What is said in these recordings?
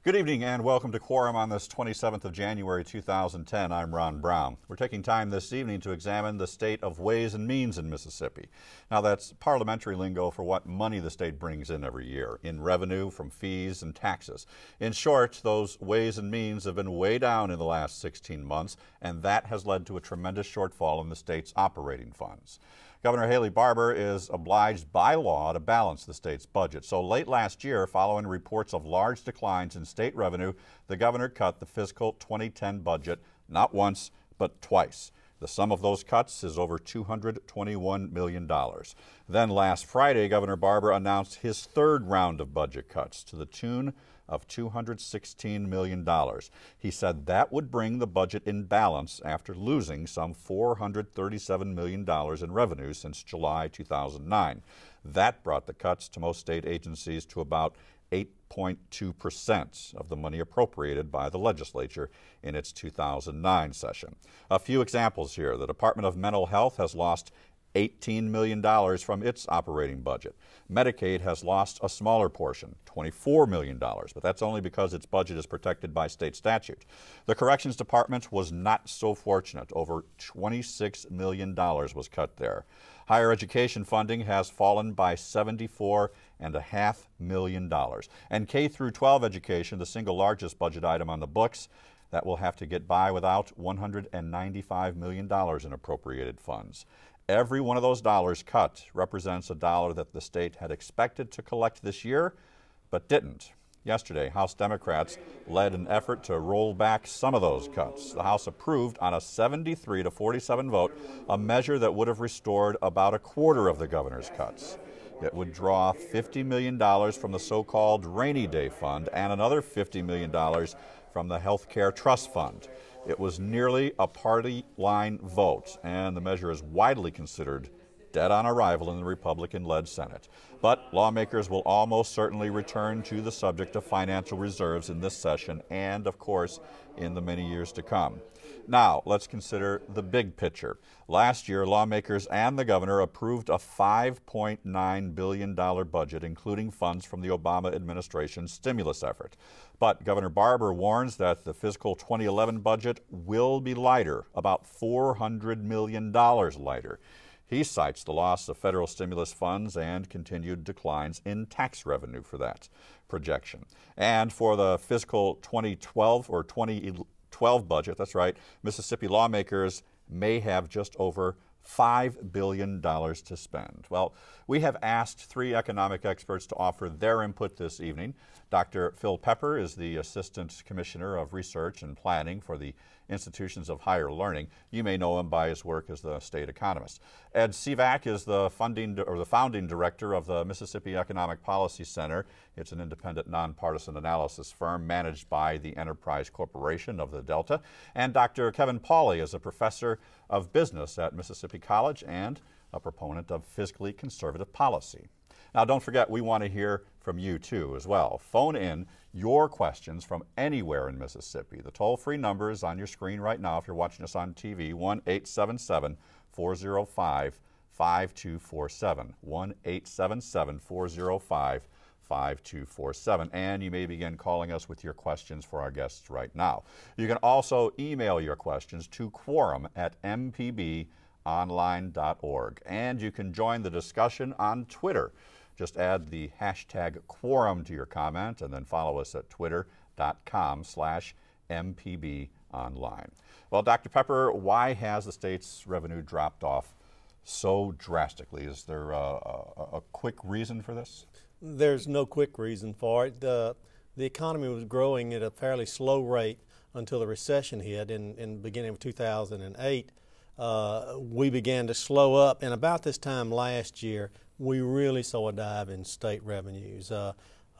Good evening and welcome to Quorum on this 27th of January 2010. I'm Ron Brown. We're taking time this evening to examine the state of ways and means in Mississippi. Now that's parliamentary lingo for what money the state brings in every year, in revenue from fees and taxes. In short, those ways and means have been way down in the last 16 months, and that has led to a tremendous shortfall in the state's operating funds. Governor Haley Barbour is obliged by law to balance the state's budget. So late last year, following reports of large declines in state revenue, the governor cut the fiscal 2010 budget not once, but twice. The sum of those cuts is over $221 million. Then last Friday, Governor Barbour announced his third round of budget cuts to the tune of $216 million. He said that would bring the budget in balance after losing some $437 million in revenue since July 2009. That brought the cuts to most state agencies to about 8.2% of the money appropriated by the legislature in its 2009 session. A few examples here. The Department of Mental Health has lost $18 million from its operating budget. Medicaid has lost a smaller portion, $24 million, but that's only because its budget is protected by state statute. The Corrections Department was not so fortunate. Over $26 million was cut there. Higher education funding has fallen by $74.5 million. And K through 12 education, the single largest budget item on the books, that will have to get by without $195 million in appropriated funds. Every one of those dollars cut represents a dollar that the state had expected to collect this year, but didn't. Yesterday, House Democrats led an effort to roll back some of those cuts. The House approved on a 73-47 vote a measure that would have restored about a quarter of the governor's cuts. It would draw $50 million from the so-called Rainy Day Fund and another $50 million from the Health Care Trust Fund. It was nearly a party line vote, and the measure is widely considered dead on arrival in the Republican-led Senate. But lawmakers will almost certainly return to the subject of financial reserves in this session and, of course, in the many years to come. Now, let's consider the big picture. Last year, lawmakers and the governor approved a $5.9 billion budget, including funds from the Obama administration's stimulus effort. But Governor Barbour warns that the fiscal 2011 budget will be lighter, about $400 million lighter. He cites the loss of federal stimulus funds and continued declines in tax revenue for that projection. And for the fiscal 2012 or 2012 budget, that's right, Mississippi lawmakers may have just over $5 billion to spend. Well, we have asked three economic experts to offer their input this evening. Dr. Phil Pepper is the Assistant Commissioner of Research and Planning for the Institutions of Higher Learning. You may know him by his work as the state economist. Ed Sivak is the founding director of the Mississippi Economic Policy Center. It's an independent, nonpartisan analysis firm managed by the Enterprise Corporation of the Delta. And Dr. Kevin Pauli is a professor of business at Mississippi College and a proponent of fiscally conservative policy. Now, don't forget, we want to hear from you, too, as well. Phone in your questions from anywhere in Mississippi. The toll-free number is on your screen right now if you're watching us on TV, 1-877-405-5247, 1-877-405-5247, and you may begin calling us with your questions for our guests right now. You can also email your questions to quorum@mpbonline.org, and you can join the discussion on Twitter. Just add the hashtag Quorum to your comment and then follow us at twitter.com/MPBonline. Well, Dr. Pepper, why has the state's revenue dropped off so drastically? Is there a quick reason for this? There's no quick reason for it. The economy was growing at a fairly slow rate until the recession hit in the beginning of 2008. We began to slow up, and about this time last year, we really saw a dive in state revenues.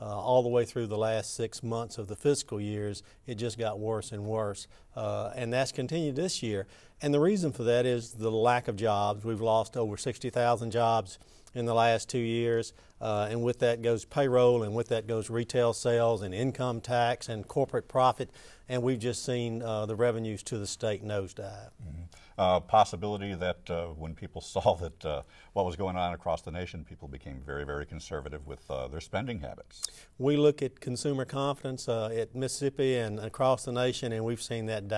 All the way through the last 6 months of the fiscal years, it just got worse and worse, and that's continued this year. And the reason for that is the lack of jobs. We've lost over 60,000 jobs in the last 2 years, and with that goes payroll, and with that goes retail sales and income tax and corporate profit, and we've just seen the revenues to the state nosedive. possibility that when people saw that what was going on across the nation, people became very, very conservative with their spending habits? We look at consumer confidence at Mississippi and across the nation, and we've seen that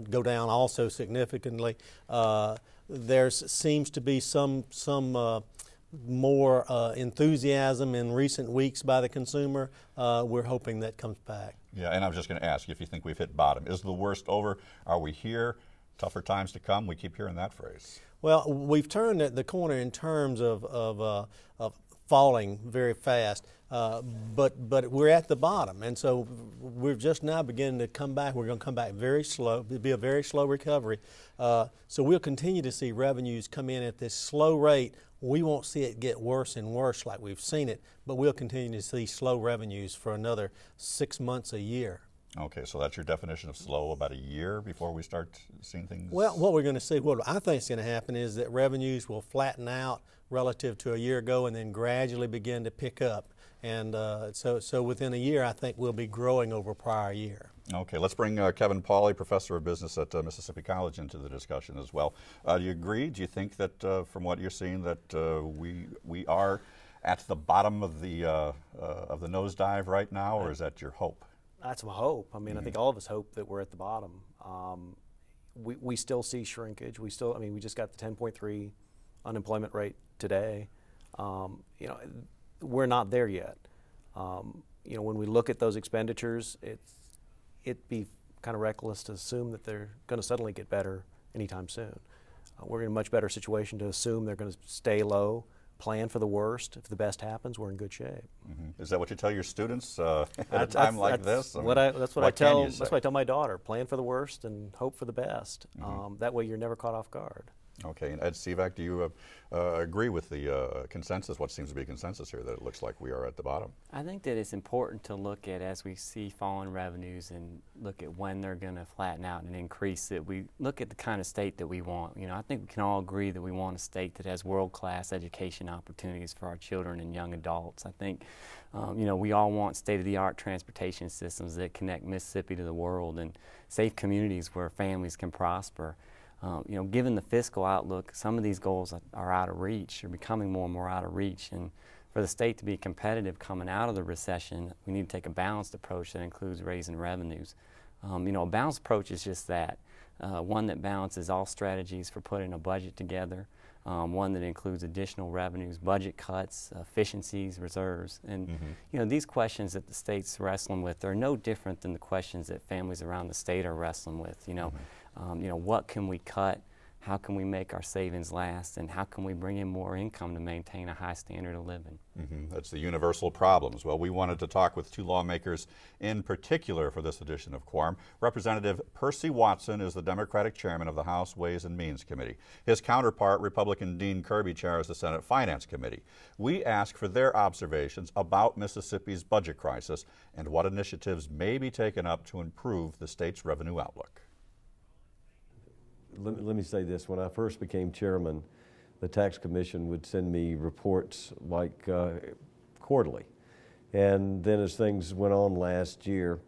go down also significantly. There seems to be some more enthusiasm in recent weeks by the consumer. We're hoping that comes back. Yeah, and I was just going to ask you if you think we've hit bottom. Is the worst over? Are we here? Tougher times to come? We keep hearing that phrase. Well, we've turned the corner in terms of falling very fast, but we're at the bottom, and so we're just now beginning to come back. We're going to come back very slow. It'll be a very slow recovery. So we'll continue to see revenues come in at this slow rate. We won't see it get worse and worse like we've seen it, but we'll continue to see slow revenues for another 6 months, a year. Okay, so that's your definition of slow, about a year before we start seeing things? Well, what we're going to see, what I think is going to happen is that revenues will flatten out relative to a year ago and then gradually begin to pick up. And so within a year, I think we'll be growing over prior year. Okay, let's bring Kevin Pauli, professor of business at Mississippi College, into the discussion as well. Do you agree? Do you think that from what you're seeing that we are at the bottom of the nosedive right now, or is that your hope? That's my hope. I mean, I think all of us hope that we're at the bottom. We still see shrinkage. We just got the 10.3 unemployment rate today. We're not there yet. When we look at those expenditures, it'd be kind of reckless to assume that they're going to suddenly get better anytime soon. We're in a much better situation to assume they're going to stay low, plan for the worst. If the best happens, we're in good shape. Is that what you tell your students at a time like this? That's what I tell my daughter. Plan for the worst and hope for the best. That way you're never caught off guard. Okay, and Ed Sivak, do you agree with the consensus, what seems to be a consensus here, that it looks like we are at the bottom? I think that it's important to look at, as we see falling revenues, and look at when they're going to flatten out and increase it. We look at the kind of state that we want. I think we can all agree that we want a state that has world-class education opportunities for our children and young adults. I think, we all want state-of-the-art transportation systems that connect Mississippi to the world and safe communities where families can prosper. Given the fiscal outlook, some of these goals are out of reach, or becoming more and more out of reach. And for the state to be competitive coming out of the recession, we need to take a balanced approach that includes raising revenues. A balanced approach is just that, one that balances all strategies for putting a budget together, one that includes additional revenues, budget cuts, efficiencies, reserves. And these questions that the state's wrestling with are no different than the questions that families around the state are wrestling with. What can we cut? How can we make our savings last? And how can we bring in more income to maintain a high standard of living? That's the universal problems. Well, we wanted to talk with two lawmakers in particular for this edition of Quorum. Representative Percy Watson is the Democratic chairman of the House Ways and Means Committee. His counterpart, Republican Dean Kirby, chairs the Senate Finance Committee. We ask for their observations about Mississippi's budget crisis and what initiatives may be taken up to improve the state's revenue outlook. Let me say this. When I first became chairman, the Tax Commission would send me reports like quarterly. And then as things went on last year,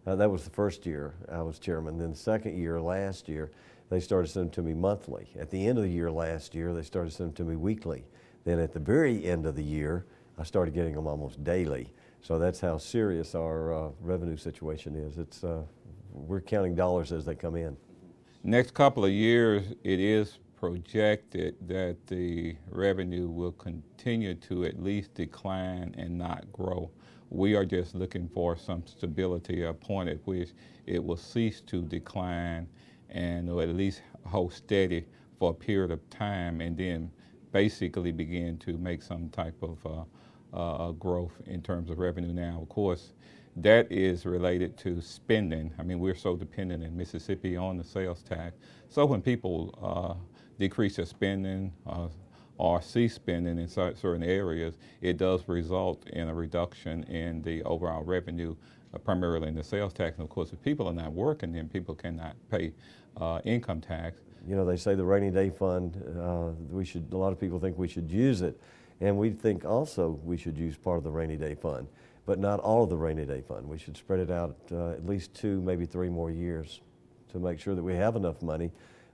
that was the first year I was chairman. Then the second year, last year, they started sending them to me monthly. At the end of the year last year, they started sending them to me weekly. Then at the very end of the year, I started getting them almost daily. So that's how serious our revenue situation is. We're counting dollars as they come in. Next couple of years, it is projected that the revenue will continue to at least decline and not grow. We are just looking for some stability, a point at which it will cease to decline and will at least hold steady for a period of time, and then basically begin to make some type of growth in terms of revenue. Now, of course, that is related to spending. I mean, we're so dependent in Mississippi on the sales tax. So when people decrease their spending or cease spending in certain areas, it does result in a reduction in the overall revenue, primarily in the sales tax. And of course, if people are not working, then people cannot pay income tax. They say the rainy day fund, a lot of people think we should use it. And we think also we should use part of the rainy day fund, but not all of the rainy day fund. We should spread it out at least 2, maybe 3 more years to make sure that we have enough money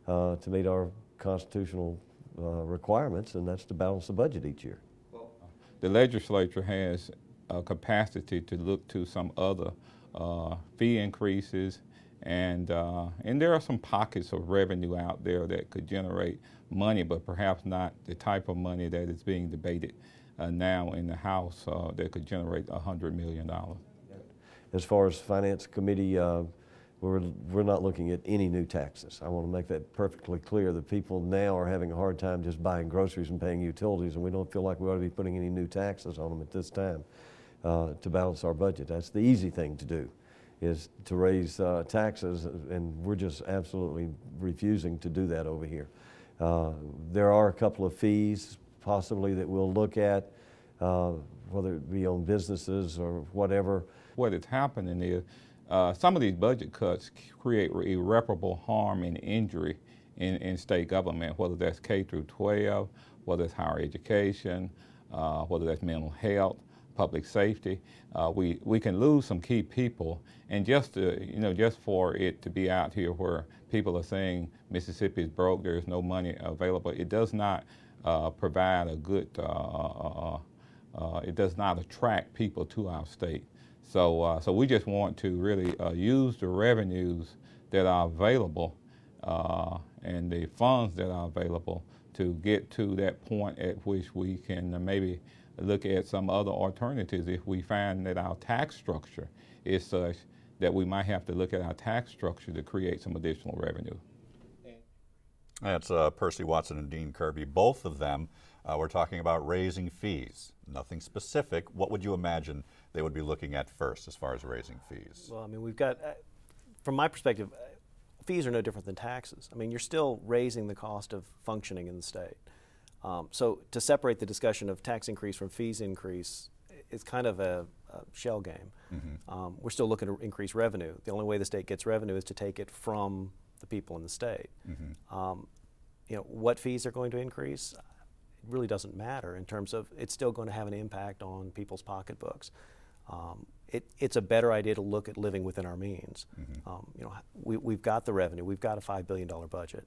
to meet our constitutional requirements, and that's to balance the budget each year. The legislature has a capacity to look to some other fee increases, and there are some pockets of revenue out there that could generate money, but perhaps not the type of money that is being debated now in the House that could generate $100 million. As far as Finance Committee, we're not looking at any new taxes. I want to make that perfectly clear that people now are having a hard time just buying groceries and paying utilities, and we don't feel like we ought to be putting any new taxes on them at this time to balance our budget. That's the easy thing to do, is to raise taxes, and we're just absolutely refusing to do that over here. There are a couple of fees possibly that we'll look at, whether it be on businesses or whatever. What is happening is some of these budget cuts create irreparable harm and injury in state government, whether that's K through 12, whether it's higher education, whether that's mental health, public safety. We can lose some key people, and just for it to be out here where people are saying Mississippi is broke, there is no money available, it does not provide a good, it does not attract people to our state. So we just want to really use the revenues that are available and the funds that are available to get to that point at which we can maybe look at some other alternatives if we find that our tax structure is such that we might have to look at our tax structure to create some additional revenue. That's Percy Watson and Dean Kirby. Both of them were talking about raising fees. Nothing specific. What would you imagine they would be looking at first as far as raising fees? Well, I mean, we've got, from my perspective, fees are no different than taxes. I mean, you're still raising the cost of functioning in the state. So to separate the discussion of tax increase from fees increase is kind of a shell game. Mm-hmm. We're still looking to increase revenue. The only way the state gets revenue is to take it from the people in the state. Mm-hmm. What fees are going to increase, it really doesn't matter in terms of it's still going to have an impact on people's pocketbooks. It's a better idea to look at living within our means. Mm-hmm. We've got the revenue. We've got a $5 billion budget.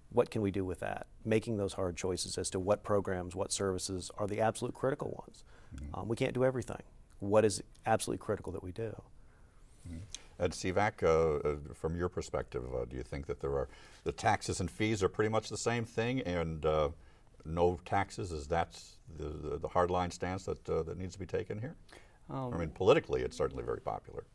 What can we do with that? Making those hard choices as to what programs, what services are the absolute critical ones. Mm-hmm. We can't do everything. What is absolutely critical that we do? Mm-hmm. Ed Sivak, from your perspective, do you think that the taxes and fees are pretty much the same thing, and no taxes, is that the hardline stance that needs to be taken here? I mean, politically, it's certainly very popular.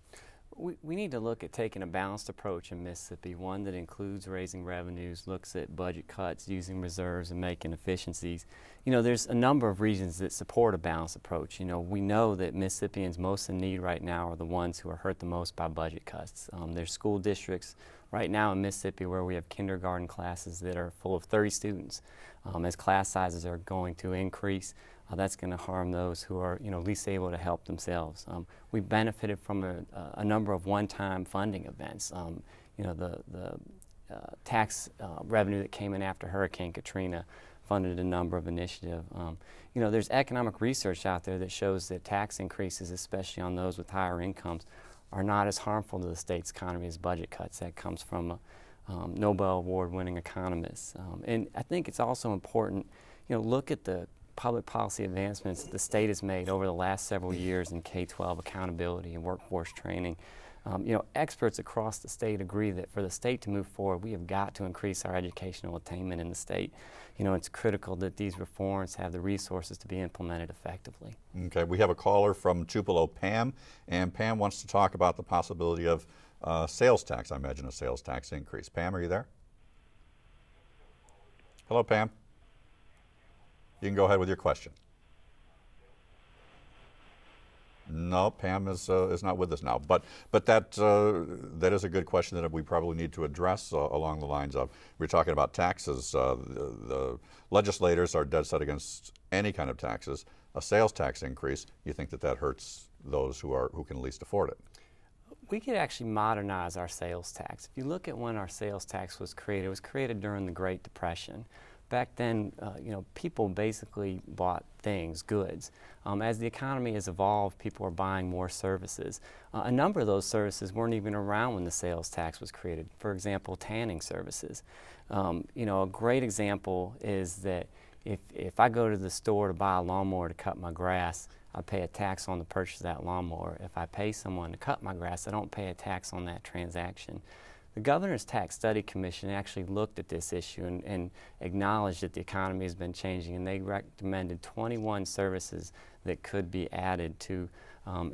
We need to look at taking a balanced approach in Mississippi, one that includes raising revenues, looks at budget cuts, using reserves, and making efficiencies. There's a number of reasons that support a balanced approach. We know that Mississippians most in need right now are the ones who are hurt the most by budget cuts. There's school districts right now in Mississippi where we have kindergarten classes that are full of 30 students. As class sizes are going to increase, that's going to harm those who are, least able to help themselves. We've benefited from a number of one-time funding events. The tax revenue that came in after Hurricane Katrina funded a number of initiatives. There's economic research out there that shows that tax increases, especially on those with higher incomes, are not as harmful to the state's economy as budget cuts. That comes from Nobel Award-winning economists. And I think it's also important, look at the public policy advancements that the state has made over the last several years in K-12 accountability and workforce training. Experts across the state agree that for the state to move forward, we have got to increase our educational attainment in the state. It's critical that these reforms have the resources to be implemented effectively. Okay, we have a caller from Tupelo, Pam, and Pam wants to talk about the possibility of sales tax. I imagine a sales tax increase. Pam, are you there? Hello, Pam. You can go ahead with your question. No, Pam is not with us now. But that is a good question that we probably need to address along the lines of, we're talking about taxes. The legislators are dead set against any kind of taxes. A sales tax increase, you think that hurts those who can least afford it? We could actually modernize our sales tax. If you look at when our sales tax was created, it was created during the Great Depression. Back then, people basically bought things, goods. As the economy has evolved, people are buying more services. A number of those services weren't even around when the sales tax was created. For example, tanning services. A great example is that if I go to the store to buy a lawnmower to cut my grass, I pay a tax on the purchase of that lawnmower. If I pay someone to cut my grass, I don't pay a tax on that transaction. The Governor's Tax Study Commission actually looked at this issue and acknowledged that the economy has been changing, and they recommended 21 services that could be added to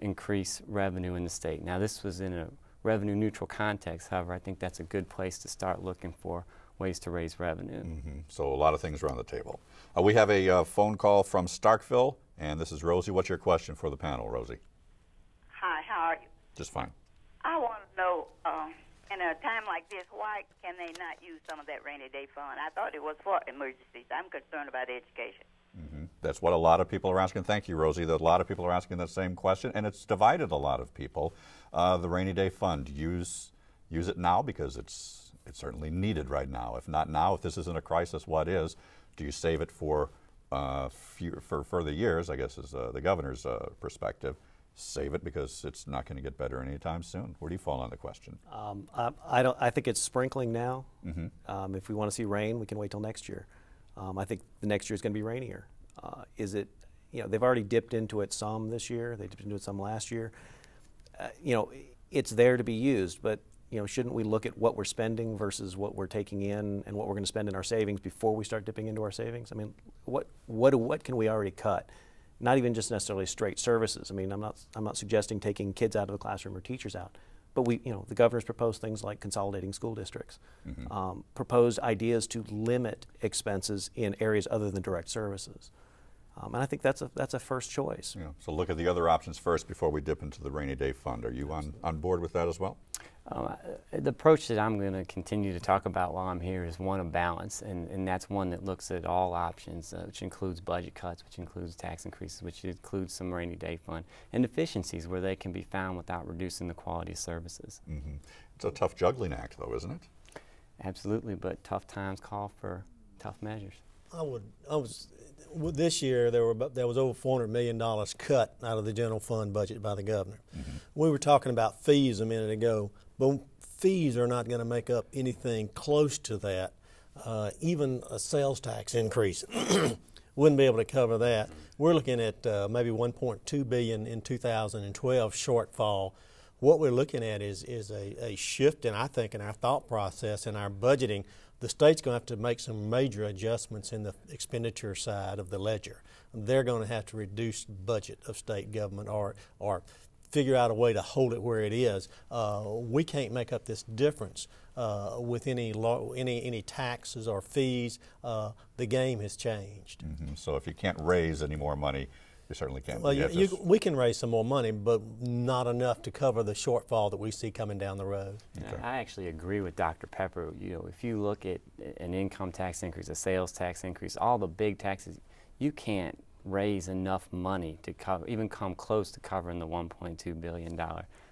increase revenue in the state. Now, this was in a revenue neutral context. However, I think that's a good place to start looking for ways to raise revenue. So a lot of things are on the table. We have a phone call from Starkville, and this is Rosie. What's your question for the panel, Rosie? Hi, how are you? Just fine. I want to know, in a time like this, why can they not use some of that rainy day fund? I thought it was for emergencies. I'm concerned about education. That's what a lot of people are asking. Thank you, Rosie. That a lot of people are asking that same question, and it's divided a lot of people. The rainy day fund, use it now because it's certainly needed right now. If not now, if this isn't a crisis, what is? Do you save it for further years? I guess is the governor's perspective. Save it because it's not going to get better anytime soon. Where do you fall on the question? I think it's sprinkling now. If we want to see rain, we can wait till next year. I think the next year is going to be rainier. Is it? They've already dipped into it some this year. They dipped into it some last year. It's there to be used, but shouldn't we look at what we're spending versus what we're taking in and what we're going to spend in our savings before we start dipping into our savings? I mean, what can we already cut? Not even just necessarily straight services. I mean, I'm not suggesting taking kids out of the classroom or teachers out, but the governor's proposed things like consolidating school districts, proposed ideas to limit expenses in areas other than direct services. And I think that's a first choice. So look at the other options first before we dip into the rainy day fund. Are you on board with that as well? The approach that I'm going to continue to talk about while I'm here is one of balance, and that's one that looks at all options, which includes budget cuts, which includes tax increases, which includes some rainy day fund, and efficiencies where they can be found without reducing the quality of services. It's a tough juggling act, though, isn't it? Absolutely, but tough times call for tough measures. This year there was over $400 million cut out of the general fund budget by the governor. We were talking about fees a minute ago, but fees are not going to make up anything close to that. Even a sales tax increase wouldn't be able to cover that. We're looking at maybe $1.2 billion in 2012 shortfall. What we're looking at is a shift in, I think, in our thought process and our budgeting. The state's going to have to make some major adjustments in the expenditure side of the ledger. They're going to have to reduce the budget of state government or figure out a way to hold it where it is. We can't make up this difference with any taxes or fees. The game has changed. So if you can't raise any more money, you certainly can't. Well, we can raise some more money, but not enough to cover the shortfall that we see coming down the road. Okay. I actually agree with Dr. Pepper. If you look at an income tax increase, a sales tax increase, all the big taxes, you can't raise enough money to cover, even come close to covering the $1.2 billion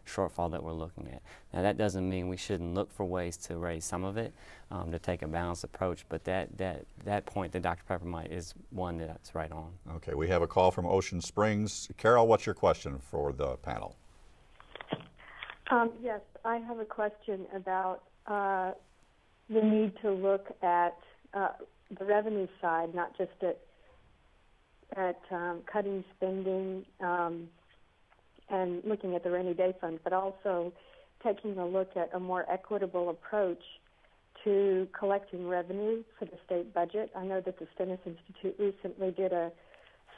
shortfall that we're looking at. Now, that doesn't mean we shouldn't look for ways to raise some of it, to take a balanced approach, but that point that Dr. Pepper might is one that's right on. Okay, we have a call from Ocean Springs. Carol, what's your question for the panel? Yes, I have a question about the need to look at the revenue side, not just at cutting spending and looking at the rainy day fund, but also taking a look at a more equitable approach to collecting revenue for the state budget. I know that the Stennis Institute recently did a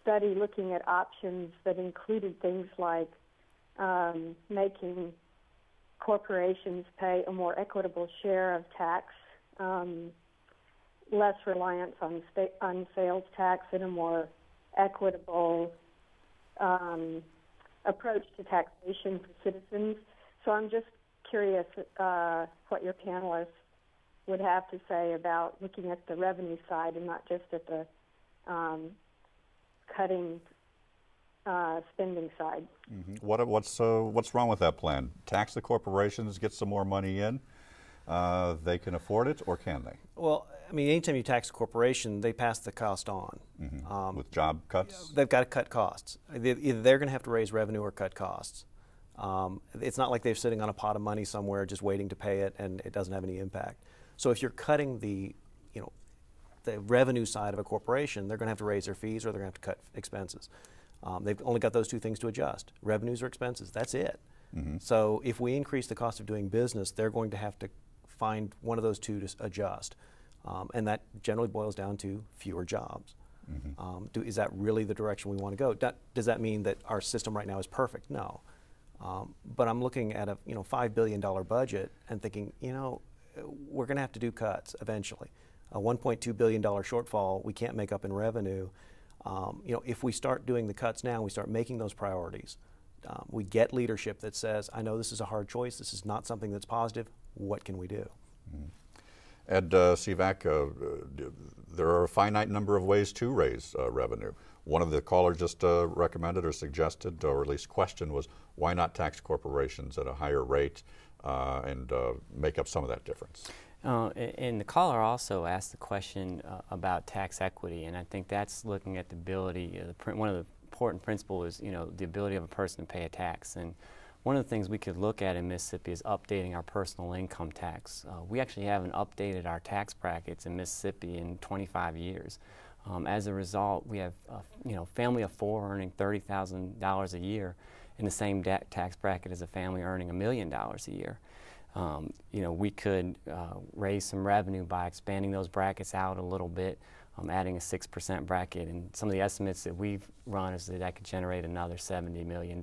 study looking at options that included things like making corporations pay a more equitable share of tax, less reliance on sales tax, and a more equitable approach to taxation for citizens. So I'm just curious what your panelists would have to say about looking at the revenue side and not just at the cutting spending side. Mm-hmm. What's wrong with that plan? Tax the corporations, get some more money in. They can afford it, or can they? Well, I mean, anytime you tax a corporation, they pass the cost on. With job cuts? They've got to cut costs. Either they're going to have to raise revenue or cut costs. It's not like they're sitting on a pot of money somewhere just waiting to pay it and it doesn't have any impact. So if you're cutting the revenue side of a corporation, they're going to have to raise their fees or they're going to have to cut expenses. They've only got those two things to adjust, revenues or expenses. That's it. So if we increase the cost of doing business, they're going to have to find one of those two to adjust. And that generally boils down to fewer jobs. Is that really the direction we want to go? Does that mean that our system right now is perfect? No. But I'm looking at a $5 billion budget and thinking, we're going to have to do cuts eventually. A $1.2 billion shortfall we can't make up in revenue. If we start doing the cuts now, we start making those priorities. We get leadership that says, I know this is a hard choice. This is not something that's positive. What can we do? Ed Sivak, there are a finite number of ways to raise revenue. One of the callers just recommended or suggested, or at least questioned, was why not tax corporations at a higher rate and make up some of that difference? And the caller also asked the question about tax equity, and I think that's looking at the ability, one of the important principles is, the ability of a person to pay a tax. And one of the things we could look at in Mississippi is updating our personal income tax. We actually haven't updated our tax brackets in Mississippi in 25 years. As a result, we have a family of four earning $30,000 a year in the same tax bracket as a family earning $1 million a year. We could raise some revenue by expanding those brackets out a little bit, adding a 6% bracket, and some of the estimates that we've run is that could generate another $70 million.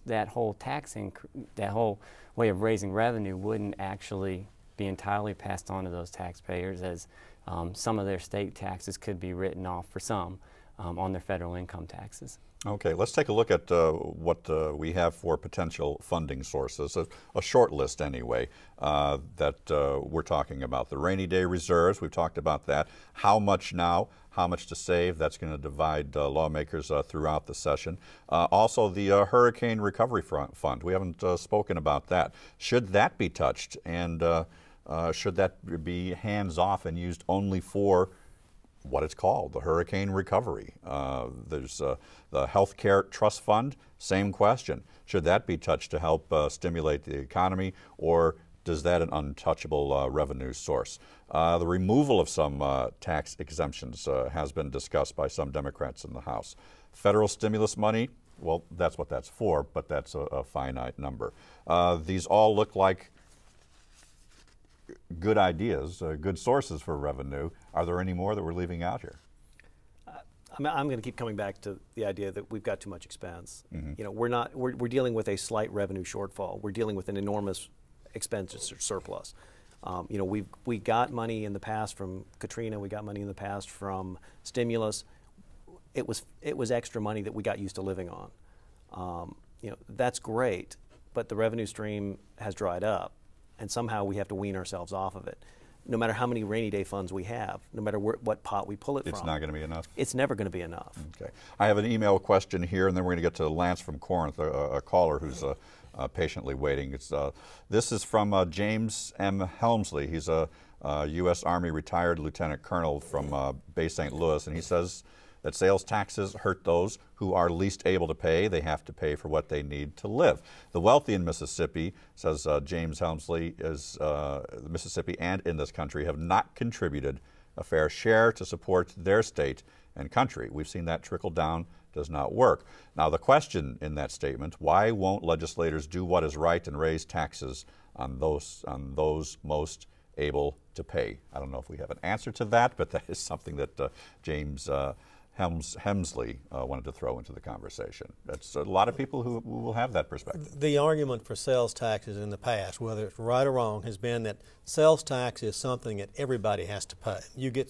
That whole way of raising revenue wouldn't actually be entirely passed on to those taxpayers, as some of their state taxes could be written off for some on their federal income taxes. Okay, let's take a look at what we have for potential funding sources, a short list anyway, that we're talking about. The rainy day reserves, we've talked about that. How much now, how much to save, that's going to divide lawmakers throughout the session. Also the Hurricane Recovery Fund, we haven't spoken about that. Should that be touched, and should that be hands-off and used only for what it's called, the hurricane recovery? There's the Healthcare Trust Fund, same question. Should that be touched to help stimulate the economy, or is that an untouchable revenue source? The removal of some tax exemptions has been discussed by some Democrats in the House. Federal stimulus money, well, that's what that's for, but that's a finite number. These all look like good ideas, good sources for revenue. Are there any more that we're leaving out here? I'm going to keep coming back to the idea that we've got too much expense. We're dealing with a slight revenue shortfall. We're dealing with an enormous expense surplus. We got money in the past from Katrina. We got money in the past from stimulus. It was extra money that we got used to living on. That's great, but the revenue stream has dried up, and somehow we have to wean ourselves off of it. No matter how many rainy day funds we have, no matter what pot we pull it from. It's not going to be enough? It's never going to be enough. Okay. I have an email question here, and then we're going to get to Lance from Corinth, a caller who's patiently waiting. This is from James M. Helmsley. He's a U.S. Army retired lieutenant colonel from Bay St. Louis, and he says that sales taxes hurt those who are least able to pay. They have to pay for what they need to live. The wealthy in Mississippi, says James Helmsley, is Mississippi and in this country have not contributed a fair share to support their state and country. We've seen that trickle down does not work. Now the question in that statement, why won't legislators do what is right and raise taxes on those most able to pay? I don't know if we have an answer to that, but that is something that James Helmsley wanted to throw into the conversation. That's a lot of people who will have that perspective. The argument for sales taxes in the past, whether it's right or wrong, has been that sales tax is something that everybody has to pay.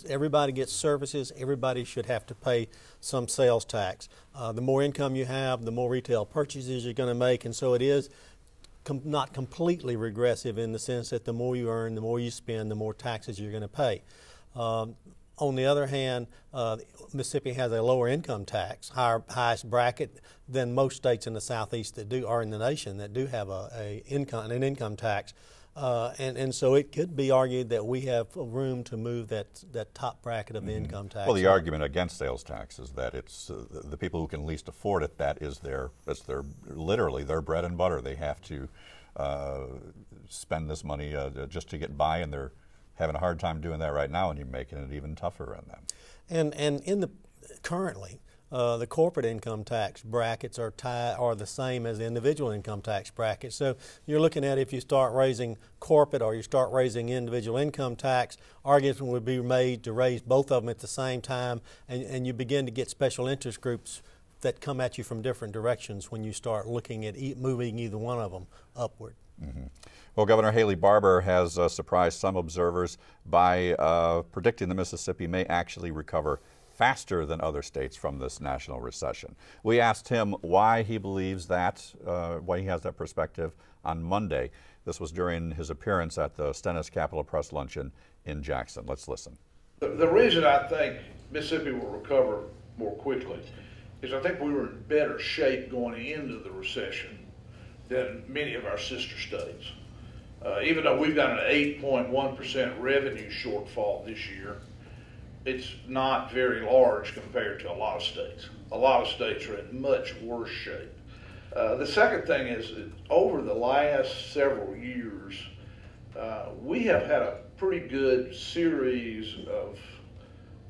Everybody gets services, everybody should have to pay some sales tax. The more income you have, the more retail purchases you're going to make, and so it is not completely regressive in the sense that the more you earn, the more you spend, the more taxes you're going to pay. On the other hand, Mississippi has a lower income tax, highest bracket than most states in the southeast that do, or in the nation, that do have an income tax. And so it could be argued that we have room to move that top bracket of the income tax. Well, the argument against sales tax is that it's the people who can least afford it. That's literally their bread and butter. They have to spend this money just to get by, and they're having a hard time doing that right now, and you're making it even tougher on them. And in the currently. The corporate income tax brackets are the same as the individual income tax brackets. So you're looking at if you start raising corporate or you start raising individual income tax, arguments would be made to raise both of them at the same time, and you begin to get special interest groups that come at you from different directions when you start looking at moving either one of them upward. Mm-hmm. Well, Governor Haley Barbour has surprised some observers by predicting that Mississippi may actually recover faster than other states from this national recession. We asked him why he believes that, why he has that perspective on Monday. This was during his appearance at the Stennis Capitol Press Luncheon in Jackson. Let's listen. The reason I think Mississippi will recover more quickly is I think we were in better shape going into the recession than many of our sister states. Even though we've got an 8.1% revenue shortfall this year, it's not very large compared to a lot of states. A lot of states are in much worse shape. The second thing is that over the last several years, we have had a pretty good series of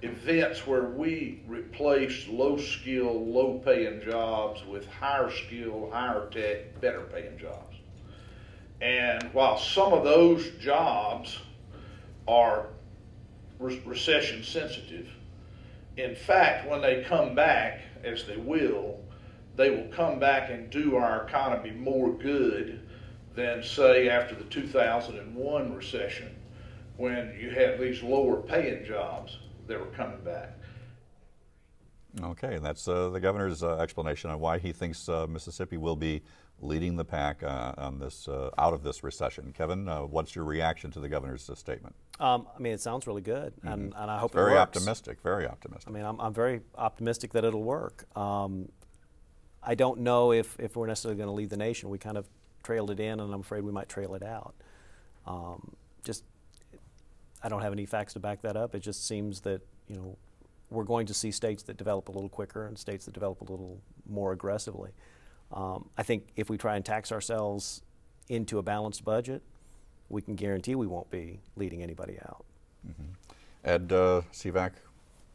events where we replaced low-skill, low-paying jobs with higher-skill, higher-tech, better-paying jobs. And while some of those jobs are recession sensitive, in fact, when they come back, as they will come back and do our economy more good than, say, after the 2001 recession, when you had these lower paying jobs that were coming back. Okay, that's the governor's explanation on why he thinks Mississippi will be leading the pack on this out of this recession. Kevin, what's your reaction to the governor's statement? I mean, it sounds really good, and I hope very it works. Optimistic, very optimistic. I mean, I'm very optimistic that it'll work. I don't know if we're necessarily going to lead the nation. We kind of trailed it in, and I'm afraid we might trail it out. I don't have any facts to back that up. It just seems that, you know, we're going to see states that develop a little quicker and states that develop a little more aggressively. I think if we try and tax ourselves into a balanced budget, we can guarantee we won't be leading anybody out. Mm-hmm. Ed, Sivak,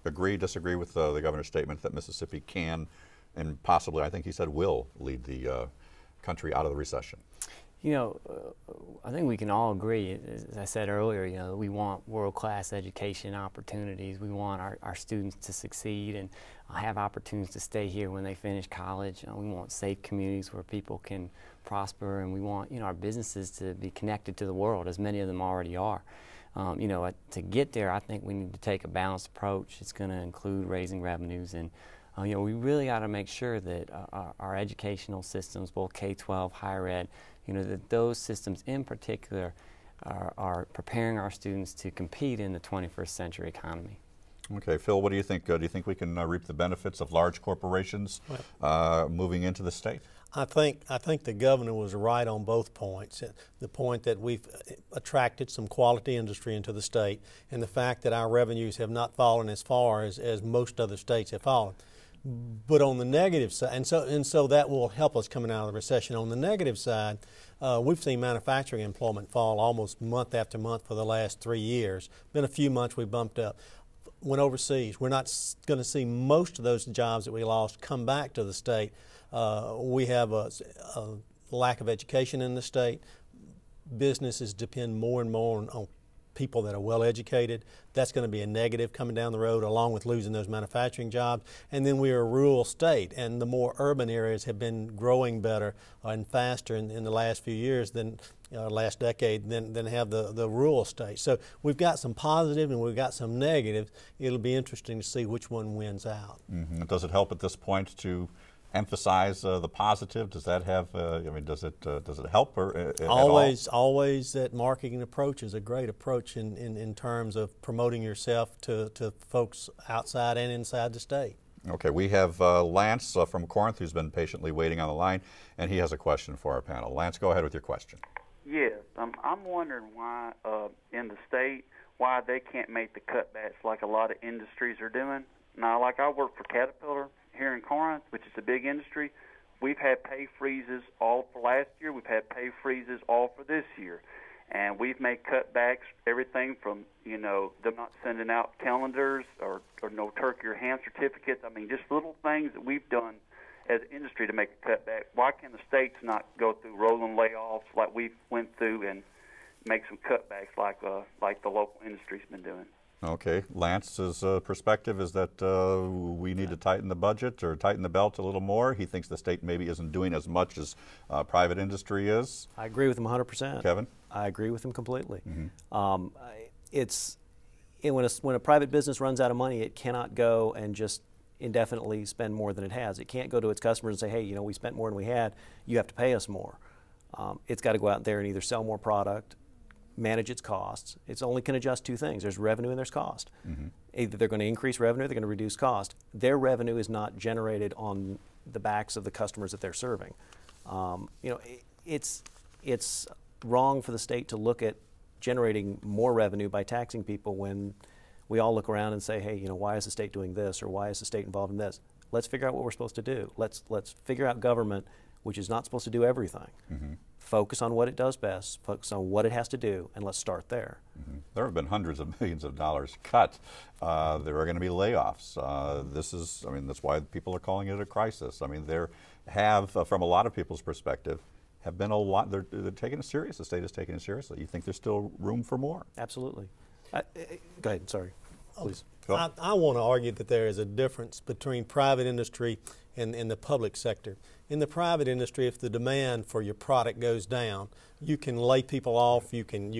agree, disagree with the governor's statement that Mississippi can and possibly, I think he said, will lead the country out of the recession? You know, I think we can all agree, as I said earlier, you know, we want world-class education opportunities. We want our students to succeed and have opportunities to stay here when they finish college. We want safe communities where people can prosper, and we want, you know, our businesses to be connected to the world, as many of them already are. You know, to get there, I think we need to take a balanced approach. It's going to include raising revenues, and you know, we really ought to make sure that our educational systems, both K-12, higher ed, you know, that those systems in particular are preparing our students to compete in the 21st century economy. Okay, Phil, what do you think? Do you think we can reap the benefits of large corporations moving into the state? I think the governor was right on both points. The point that we've attracted some quality industry into the state, and the fact that our revenues have not fallen as far as most other states have fallen. But on the negative side, and so that will help us coming out of the recession. On the negative side, we've seen manufacturing employment fall almost month after month for the last 3 years. Been a few months we bumped up. Went overseas. We're not going to see most of those jobs that we lost come back to the state. We have a lack of education in the state. Businesses depend more and more on people that are well educated. That's going to be a negative coming down the road, along with losing those manufacturing jobs. And then we're a rural state, and the more urban areas have been growing better and faster in the last few years than last decade than have the rural states. So we've got some positive and we've got some negative. It'll be interesting to see which one wins out. Mm-hmm. Does it help at this point to emphasize the positive? Does that have? I mean, does it help or always that marketing approach is a great approach in terms of promoting yourself to folks outside and inside the state. Okay, we have Lance from Corinth who's been patiently waiting on the line, and he has a question for our panel. Lance, go ahead with your question. Yeah, I'm wondering why in the state why they can't make the cutbacks like a lot of industries are doing. Now, like I work for Caterpillar here in Corinth, which is a big industry. We've had pay freezes all for last year. We've had pay freezes all for this year. And we've made cutbacks, everything from, them not sending out calendars or no turkey or ham certificates. I mean, just little things that we've done as an industry to make a cutback. Why can the states not go through rolling layoffs like we went through and make some cutbacks like the local industry's been doing? Okay. Lance's perspective is that we need to tighten the budget or tighten the belt a little more. He thinks the state maybe isn't doing as much as private industry is. I agree with him 100%. Kevin? I agree with him completely. Mm-hmm. When a private business runs out of money, it cannot go and just indefinitely spend more than it has. It can't go to its customers and say, hey, we spent more than we had, you have to pay us more. It's got to go out there and either sell more product, manage its costs. It's only can adjust two things. There's revenue and there's cost. Mm-hmm. Either they're going to increase revenue or they're going to reduce cost. Their revenue is not generated on the backs of the customers that they're serving. It's wrong for the state to look at generating more revenue by taxing people when we all look around and say, hey, why is the state doing this, or why is the state involved in this? Let's figure out what we're supposed to do. Let's figure out government, which is not supposed to do everything. Mm-hmm. Focus on what it does best, focus on what it has to do, and let's start there. Mm-hmm. There have been hundreds of millions of dollars cut. There are going to be layoffs. That's why people are calling it a crisis. There have, from a lot of people's perspective, have been a lot, they're taking it serious. The state is taking it seriously. You think there's still room for more? Absolutely. Go ahead, sorry, please. I want to argue that there is a difference between private industry and the public sector. In the private industry, if the demand for your product goes down, you can lay people off, you can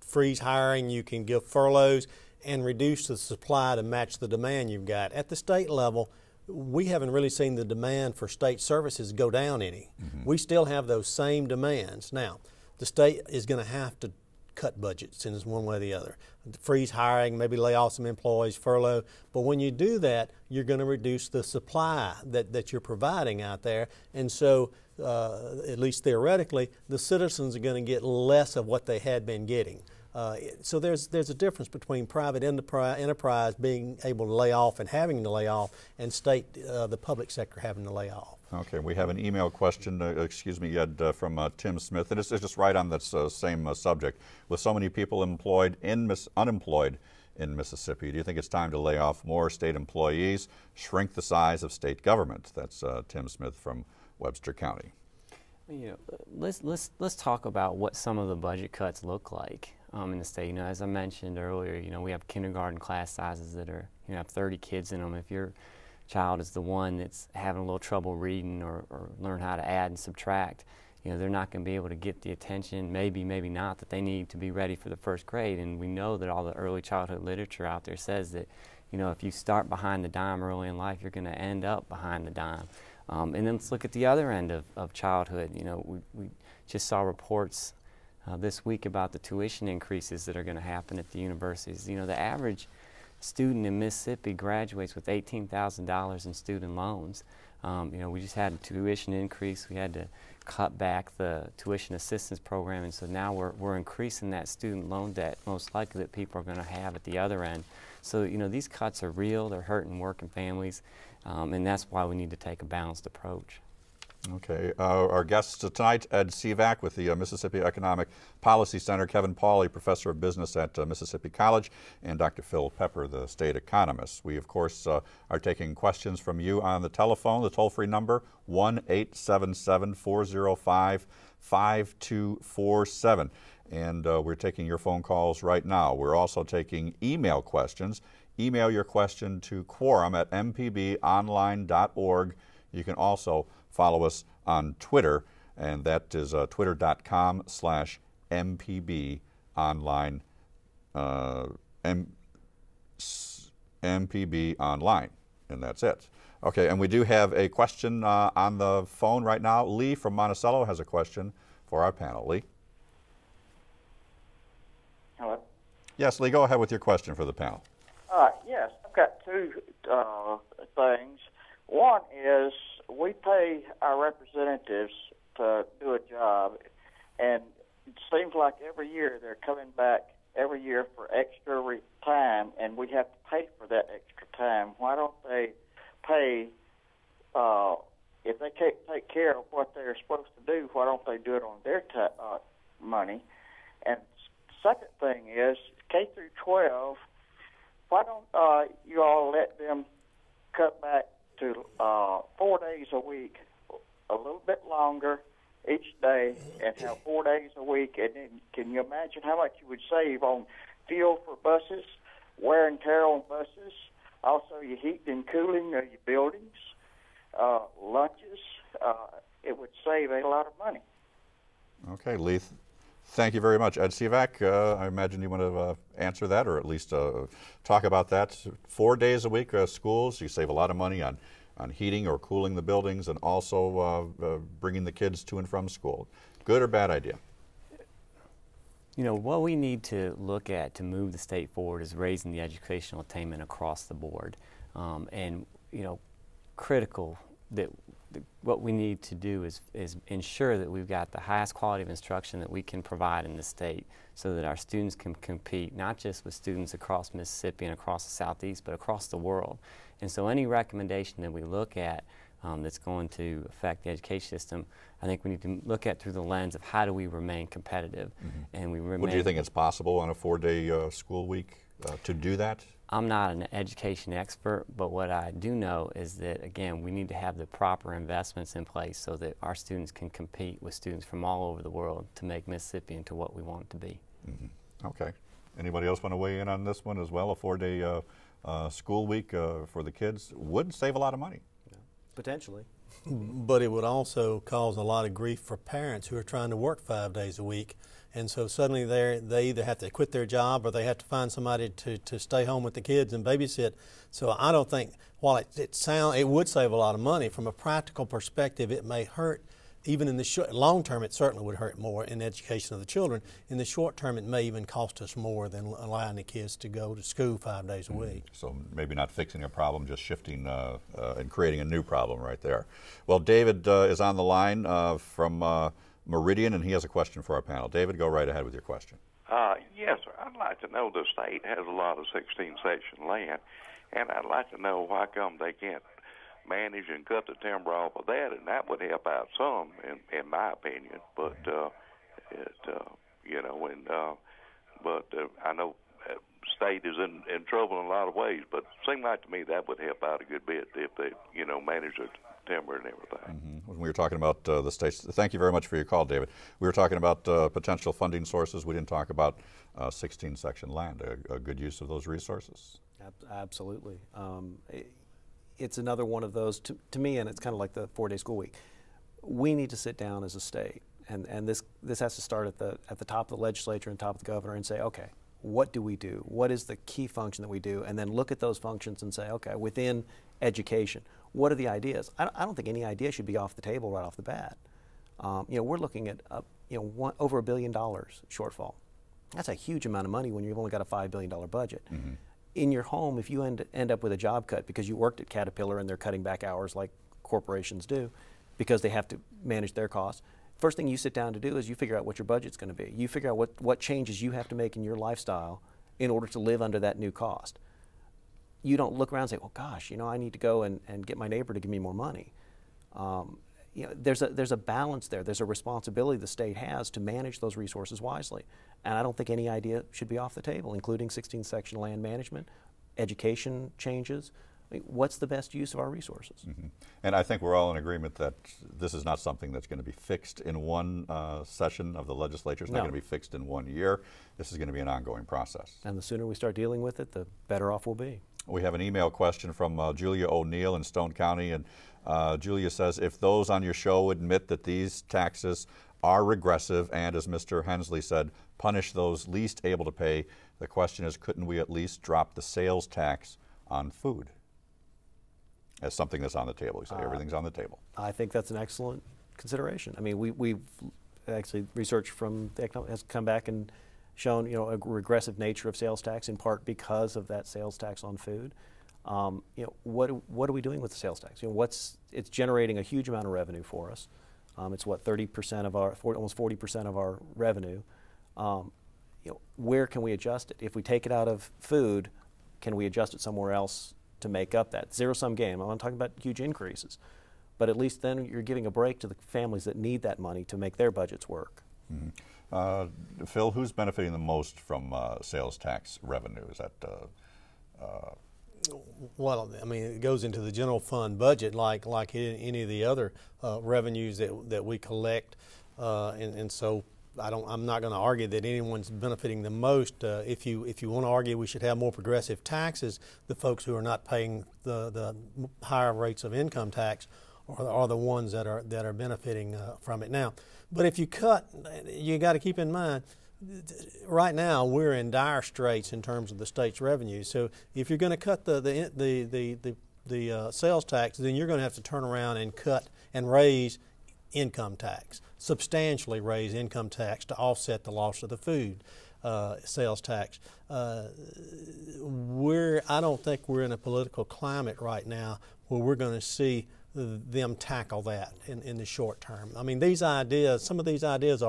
freeze hiring, you can give furloughs, and reduce the supply to match the demand you've got. At the state level, we haven't really seen the demand for state services go down any. Mm-hmm. We still have those same demands. Now, the state is going to have to cut budgets in one way or the other. Freeze hiring, maybe lay off some employees, furlough. But when you do that, you're going to reduce the supply that you're providing out there. And so, at least theoretically, the citizens are going to get less of what they had been getting. So there's a difference between private enterprise being able to lay off and having to lay off, and the public sector having to lay off. Okay, we have an email question, Ed, from Tim Smith, and it's just right on this same subject. With so many people unemployed in Mississippi, do you think it's time to lay off more state employees, shrink the size of state government? That's Tim Smith from Webster County. Let's talk about what some of the budget cuts look like in the state. As I mentioned earlier, we have kindergarten class sizes that are have 30 kids in them. If your child is the one that's having a little trouble reading or learn how to add and subtract, they're not going to be able to get the attention, maybe not, that they need to be ready for the first grade. And we know that all the early childhood literature out there says that if you start behind the dime early in life, you're going to end up behind the dime. And then let's look at the other end of childhood. We just saw reports this week about the tuition increases that are going to happen at the universities. The average student in Mississippi graduates with $18,000 in student loans. We just had a tuition increase. We had to cut back the tuition assistance program, and so now we're increasing that student loan debt, most likely that people are going to have at the other end. So these cuts are real. They're hurting working families, and that's why we need to take a balanced approach. Okay. Our guests tonight, Ed Sivak with the Mississippi Economic Policy Center, Kevin Pauli, professor of business at Mississippi College, and Dr. Phil Pepper, the state economist. We, of course, are taking questions from you on the telephone. The toll-free number, 1-877-405-5247. And we're taking your phone calls right now. We're also taking email questions. Email your question to quorum@mpbonline.org. You can also follow us on Twitter, and that is twitter.com/MPBonline, MPB Online, and that's it. Okay, and we do have a question on the phone right now. Lee from Monticello has a question for our panel. Lee? Hello? Yes, Lee, go ahead with your question for the panel. Yes, I've got two things. One is we pay our representatives to do a job, and seems like every year they're coming back every year for extra time, and we have to pay for that extra time. Why don't they pay, if they can't take care of what they're supposed to do, why don't they do it on their money? And second thing is, K through 12, why don't you all let them cut back to 4 days a week, a little bit longer each day, and have 4 days a week? And then can you imagine how much you would save on fuel for buses, wear and tear on buses, also your heating and cooling of your buildings, lunches? It would save a lot of money. Okay, Lee, thank you very much. Ed Sivak, I imagine you want to answer that, or at least talk about that. 4 days a week, schools, you save a lot of money on heating or cooling the buildings, and also bringing the kids to and from school. Good or bad idea? You know, what we need to look at to move the state forward is raising the educational attainment across the board. And, you know, critical that what we need to do is ensure that we've got the highest quality of instruction that we can provide in the state, so that our students can compete not just with students across Mississippi and across the Southeast, but across the world. And so any recommendation that we look at that's going to affect the education system, I think we need to look at through the lens of how do we remain competitive. And we remain. Well, do you think it's possible on a 4-day school week to do that? I'm not an education expert, but what I do know is that, again, we need to have the proper investments in place so that our students can compete with students from all over the world to make Mississippi into what we want it to be. Okay. Anybody else want to weigh in on this one as well? A 4-day school week for the kids would save a lot of money. Potentially. But it would also cause a lot of grief for parents who are trying to work 5 days a week. And so suddenly they either have to quit their job or they have to find somebody to stay home with the kids and babysit. So I don't think, while it would save a lot of money, from a practical perspective, it may hurt. Even in the long term, it certainly would hurt more in the education of the children. In the short term, it may even cost us more than allowing the kids to go to school 5 days a week. So maybe not fixing a problem, just shifting and creating a new problem right there. Well, David is on the line from Meridian, and he has a question for our panel. David, go right ahead with your question. Yes, sir. I'd like to know, the state has a lot of 16-section land, and I'd like to know why come they can't manage and cut the timber off of that, and that would help out some, in my opinion. But I know state is in trouble in a lot of ways, but it seems like to me that would help out a good bit if they, manage the timber and everything. When we were talking about the states, thank you very much for your call, David. We were talking about potential funding sources. We didn't talk about 16-section land, a good use of those resources. Absolutely. It's another one of those, to me, and it's kind of like the 4-day school week. We need to sit down as a state, and this has to start at the top of the legislature and top of the governor, and say, okay, what do we do? What is the key function that we do? And then look at those functions and say, okay, within education, what are the ideas? I don't think any idea should be off the table right off the bat. We're looking at over $1 billion shortfall. That's a huge amount of money when you've only got a $5 billion budget. In your home, if you end up with a job cut because you worked at Caterpillar and they're cutting back hours like corporations do because they have to manage their costs, first thing you sit down to do is you figure out what your budget's going to be. You figure out what changes you have to make in your lifestyle in order to live under that new cost. You don't look around and say, well, gosh, I need to go and get my neighbor to give me more money. There's a balance there. There's a responsibility the state has to manage those resources wisely. And I don't think any idea should be off the table, including 16-section land management, education changes. What's the best use of our resources? And I think we're all in agreement that this is not something that's going to be fixed in one session of the legislature. It's not going to be fixed in 1 year. This is going to be an ongoing process. And the sooner we start dealing with it, the better off we'll be. We have an email question from Julia O'Neill in Stone County, and Julia says, if those on your show admit that these taxes are regressive and, as Mr. Hensley said, punish those least able to pay, the question is, couldn't we at least drop the sales tax on food? As something that's on the table. You say everything's on the table. I think that's an excellent consideration. I mean, we've actually, research from the Economist has come back and shown, a regressive nature of sales tax, in part because of that sales tax on food. What are we doing with the sales tax? It's generating a huge amount of revenue for us. It's what, 30% of our, almost 40% of our revenue. Where can we adjust it? If we take it out of food, can we adjust it somewhere else to make up that zero-sum game? I'm not talking about huge increases, but at least then you're giving a break to the families that need that money to make their budgets work. Mm-hmm. Phil, who's benefiting the most from sales tax revenue? Is that well, I mean, it goes into the general fund budget like any of the other revenues that we collect, and so I'm not going to argue that anyone's benefiting the most. If you want to argue we should have more progressive taxes, the folks who are not paying the higher rates of income tax are the ones that are benefiting from it now. But if you cut, you got to keep in mind, right now we're in dire straits in terms of the state's revenue. So if you're going to cut the sales tax, then you're going to have to turn around and cut and raise income tax, substantially raise income tax to offset the loss of the food sales tax. I don't think we're in a political climate right now where we're going to see them tackle that in the short term. I mean, some of these ideas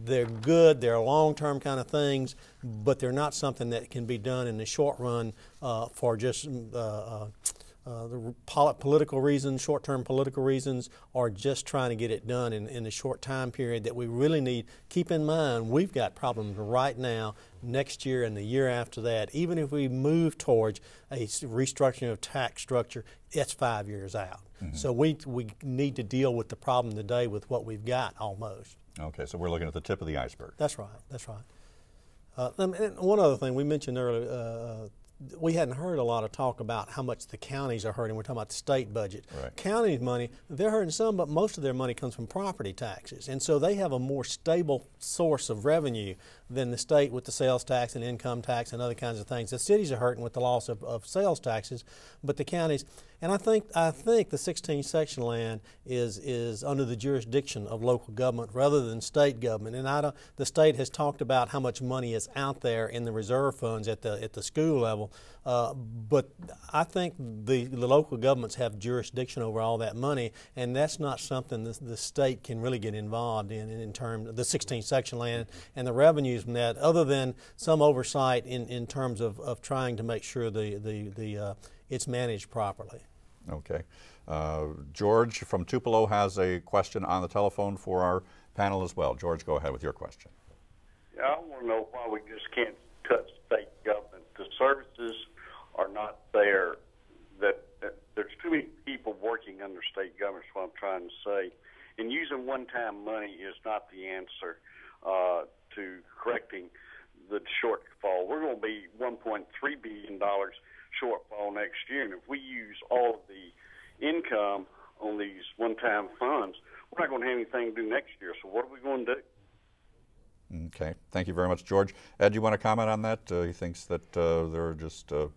they're good, they're long-term kind of things, but they're not something that can be done in the short run for just political reasons, short-term political reasons, or just trying to get it done in a short time period that we really need. Keep in mind, we've got problems right now, next year and the year after that. Even if we move towards a restructuring of tax structure, it's 5 years out. Mm-hmm. So we need to deal with the problem today with what we've got almost. Okay, so we're looking at the tip of the iceberg. That's right, that's right. And one other thing we mentioned earlier, we hadn't heard a lot of talk about how much the counties are hurting. We're talking about the state budget. Right. Counties' money, they're hurting some, but most of their money comes from property taxes. And so they have a more stable source of revenue than the state with the sales tax and income tax and other kinds of things. The cities are hurting with the loss of sales taxes, but the counties, and I think the 16 section land is under the jurisdiction of local government rather than state government. And the state has talked about how much money is out there in the reserve funds at the school level, but I think the local governments have jurisdiction over all that money, and that's not something the state can really get involved in terms of the 16 section land and the revenues from that, other than some oversight in terms of trying to make sure it's managed properly. Okay. George from Tupelo has a question on the telephone for our panel as well. George, go ahead with your question. Yeah, I want to know why we just can't cut state government. The services are not there. That there's too many people working under state government is what I'm trying to say. And using one-time money is not the answer to correcting the shortfall. We're going to be $1.3 billion shortfall next year, and if we use all of the income on these one-time funds, we're not going to have anything to do next year. So what are we going to do? Okay. Thank you very much, George. Ed, you want to comment on that? He thinks that there are just too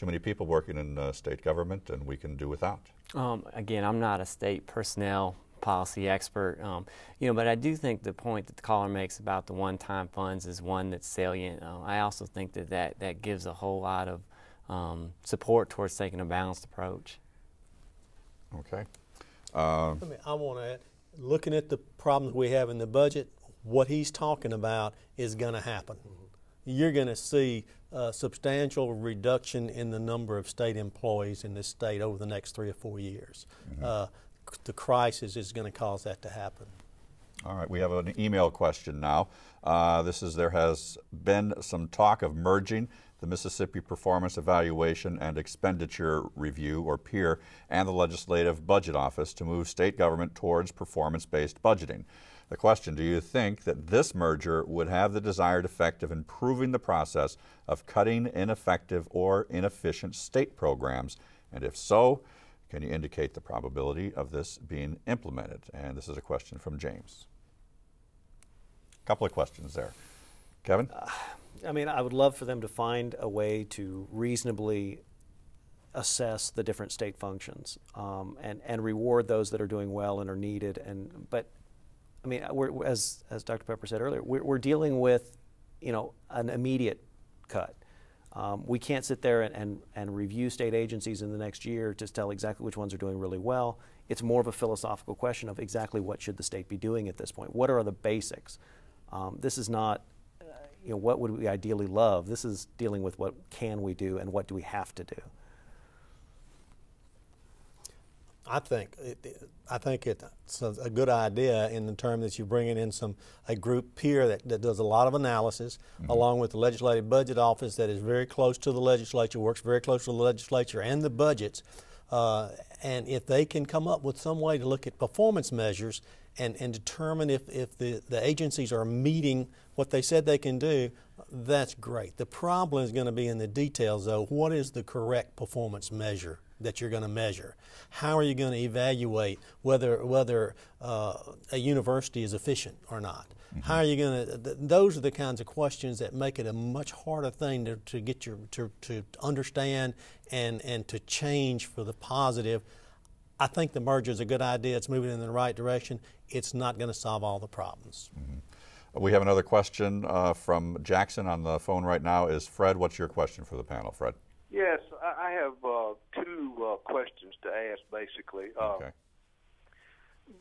many people working in state government and we can do without. Again, I'm not a state personnel policy expert, but I do think the point that the caller makes about the one-time funds is one that's salient. I also think that gives a whole lot of support towards taking a balanced approach. Okay. I want to add, looking at the problems we have in the budget, what he's talking about is going to happen. Mm-hmm. You're going to see a substantial reduction in the number of state employees in this state over the next 3 or 4 years. Mm-hmm. The crisis is going to cause that to happen. All right, we have an email question now. There has been some talk of merging the Mississippi Performance Evaluation and Expenditure Review, or PEER, and the Legislative Budget Office to move state government towards performance-based budgeting. The question, do you think that this merger would have the desired effect of improving the process of cutting ineffective or inefficient state programs? And if so, can you indicate the probability of this being implemented? And this is a question from James. A couple of questions there. Kevin? I would love for them to find a way to reasonably assess the different state functions and reward those that are doing well and are needed. But as Dr. Pepper said earlier, we're dealing with an immediate cut. We can't sit there and review state agencies in the next year to tell exactly which ones are doing really well. It's more of a philosophical question of exactly what should the state be doing at this point. What are the basics? This is not, what would we ideally love? This is dealing with what can we do and what do we have to do. I think it's a good idea in the term that you're bringing in a group here that does a lot of analysis, along with the Legislative Budget Office that is very close to the legislature, works very close to the legislature and the budgets. And if they can come up with some way to look at performance measures and determine if the agencies are meeting what they said they can do, that's great. The problem is going to be in the details, though. What is the correct performance measure that you're going to measure? How are you going to evaluate whether a university is efficient or not? How are you going to? Those are the kinds of questions that make it a much harder thing to get to understand and to change for the positive. I think the merger is a good idea. It's moving in the right direction. It's not going to solve all the problems. We have another question from Jackson on the phone right now. Is Fred? What's your question for the panel, Fred? Yes, I have two questions to ask, basically. Okay.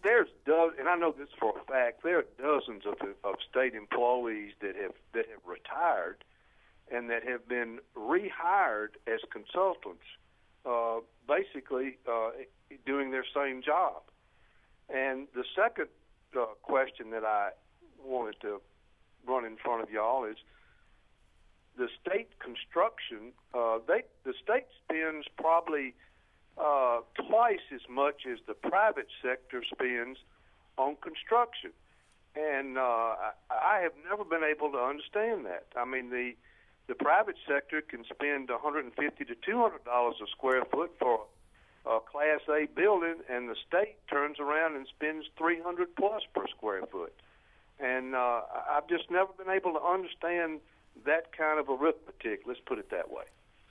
And I know this for a fact, there are dozens of state employees that have retired and that have been rehired as consultants, basically doing their same job. And the second question that I wanted to run in front of y'all is, the state construction, the state spends probably twice as much as the private sector spends on construction. And I have never been able to understand that. I mean, the private sector can spend $150 to $200 a square foot for a Class A building, and the state turns around and spends $300 plus per square foot. And I've just never been able to understand that kind of arithmetic. Let's put it that way.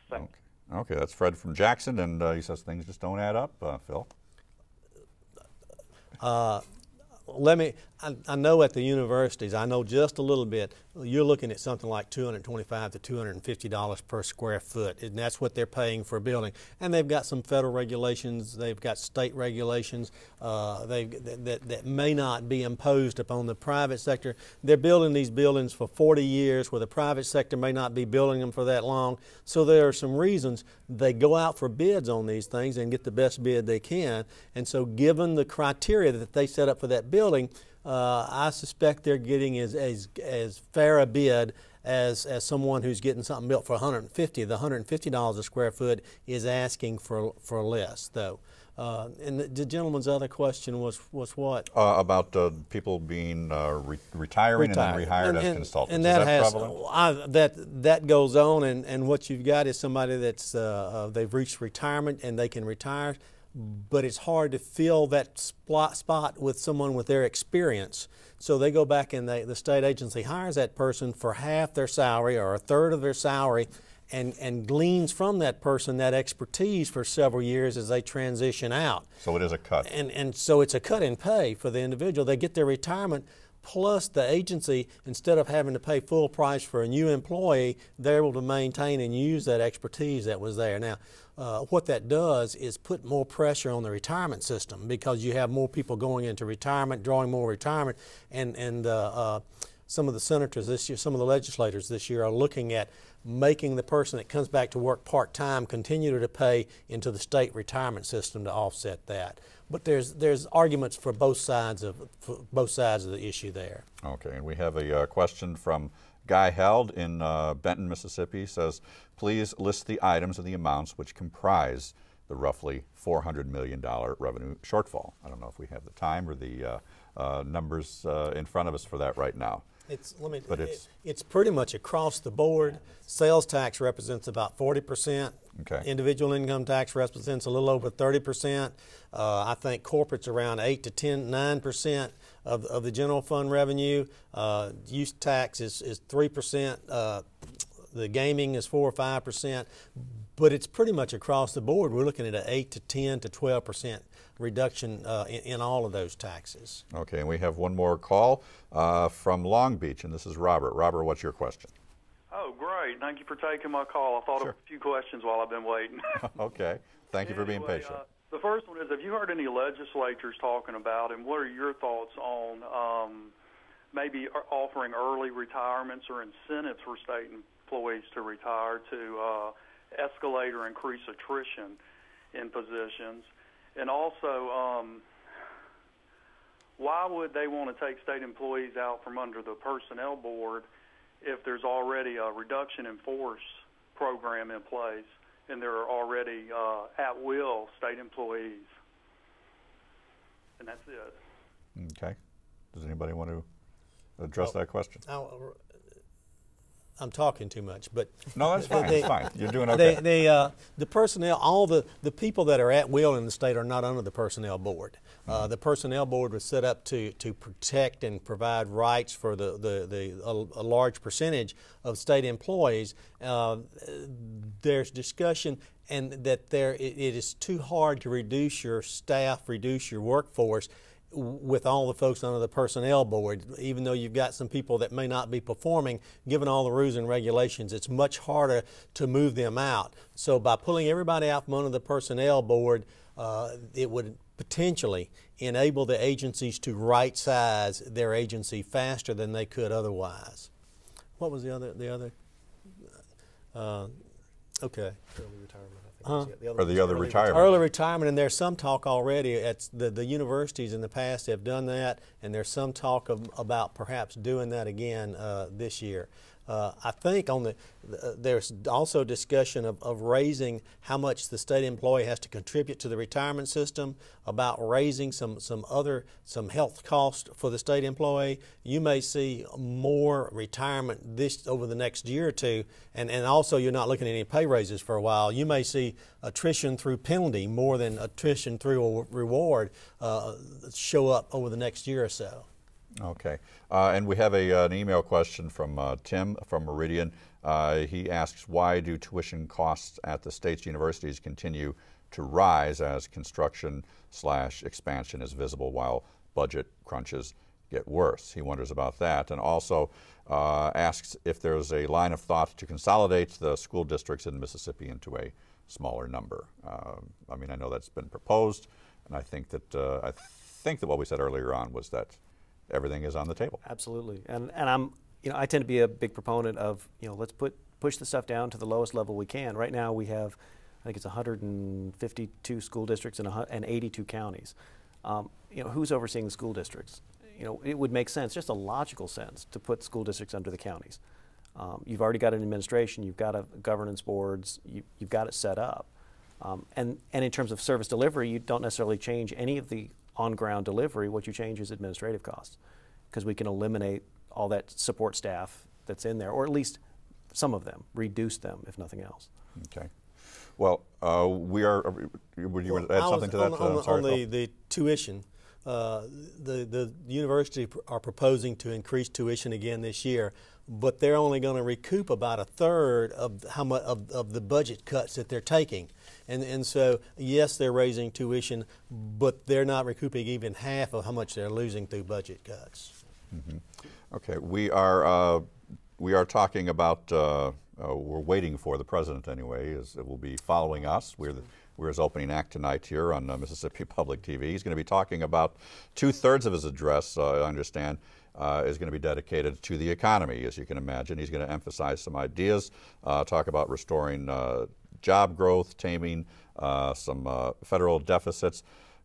Thanks. Okay, that's Fred from Jackson, and he says things just don't add up. Phil? I know at the universities, I know just a little bit, you're looking at something like $225 to $250 per square foot, and that's what they're paying for a building. And they've got some federal regulations, they've got state regulations that may not be imposed upon the private sector. They're building these buildings for 40 years where the private sector may not be building them for that long. So there are some reasons they go out for bids on these things and get the best bid they can. And so given the criteria that they set up for that building, I suspect they're getting as fair a bid as someone who's getting something built for $150. The $150 a square foot is asking for less, though. And the gentleman's other question was what? About people being retiring and then rehired as consultants. And is that prevalent? That goes on, and what you've got is somebody that's they've reached retirement and they can retire. But it's hard to fill that spot with someone with their experience. So they go back and the state agency hires that person for half their salary or a third of their salary and gleans from that person that expertise for several years as they transition out. So it is a cut. And so it's a cut in pay for the individual. They get their retirement, plus the agency, instead of having to pay full price for a new employee, they're able to maintain and use that expertise that was there. Now, what that does is put more pressure on the retirement system because you have more people going into retirement, drawing more retirement, and some of the senators this year, some of the legislators this year are looking at making the person that comes back to work part-time continue to pay into the state retirement system to offset that. But there's arguments for both sides of the issue there. Okay, and we have a question from Guy Held in Benton, Mississippi. Says, please list the items and the amounts which comprise the roughly $400 million revenue shortfall. I don't know if we have the time or the numbers in front of us for that right now. It's pretty much across the board. Sales tax represents about 40%. Okay. Individual income tax represents a little over 30%. I think corporate's around 8 to 9% of the general fund revenue. Use tax is 3%. The gaming is 4 or 5%. But it's pretty much across the board. We're looking at an 8 to 10 to 12% reduction in all of those taxes. Okay, and we have one more call from Long Beach, and this is Robert. Robert, what's your question? Oh, great. Thank you for taking my call. I thought of a few questions while I've been waiting. Okay. Thank you for being patient. The first one is, have you heard any legislatures talking about, and what are your thoughts on maybe offering early retirements or incentives for state employees to retire to escalate or increase attrition in positions. And also, why would they want to take state employees out from under the personnel board if there's already a reduction in force program in place and there are already at-will state employees? And that's it. Okay. Does anybody want to address that question? I'm talking too much, but no, that's fine. It's fine. You're doing okay. The personnel, all the people that are at will in the state are not under the personnel board. The personnel board was set up to protect and provide rights for a large percentage of state employees. There's discussion and that it is too hard to reduce your staff, reduce your workforce with all the folks under the personnel board. Even though you've got some people that may not be performing, given all the rules and regulations, it's much harder to move them out. So by pulling everybody out from under the personnel board, it would potentially enable the agencies to right-size their agency faster than they could otherwise. What was the other? Okay. Early retirement. Or the other retirement. Early retirement, and there's some talk already. At the universities in the past have done that, and there's some talk about perhaps doing that again this year. I think there's also discussion of raising how much the state employee has to contribute to the retirement system, about raising some health costs for the state employee. You may see more retirement over the next year or two, and also you're not looking at any pay raises for a while. You may see attrition through penalty more than attrition through a reward show up over the next year or so. Okay. And we have an email question from Tim from Meridian. He asks, why do tuition costs at the state's universities continue to rise as construction/expansion is visible while budget crunches get worse? He wonders about that, and also asks if there's a line of thought to consolidate the school districts in Mississippi into a smaller number. I mean, I know that's been proposed, and I think that what we said earlier on was that everything is on the table. Absolutely, and I tend to be a big proponent of let's push the stuff down to the lowest level we can. Right now we have, I think it's 152 school districts and 82 counties. Who's overseeing the school districts? It would make sense, just a logical sense, to put school districts under the counties. You've already got an administration, you've got a governance boards, you've got it set up, and in terms of service delivery, you don't necessarily change any of the on-ground delivery. What you change is administrative costs, because we can eliminate all that support staff that's in there, or at least some of them, reduce them if nothing else. Okay. Well, would you add something to that? On the tuition, the university are proposing to increase tuition again this year, but they're only going to recoup about a third of how much of the budget cuts that they're taking. And so, yes, they're raising tuition, but they're not recouping even half of how much they're losing through budget cuts. Mm-hmm. Okay, we are talking about, we're waiting for the president anyway, it will be following us. We're his opening act tonight here on Mississippi Public TV. He's going to be talking about 2/3 of his address, I understand, is going to be dedicated to the economy, as you can imagine. He's going to emphasize some ideas, talk about restoring job growth, taming some federal deficits.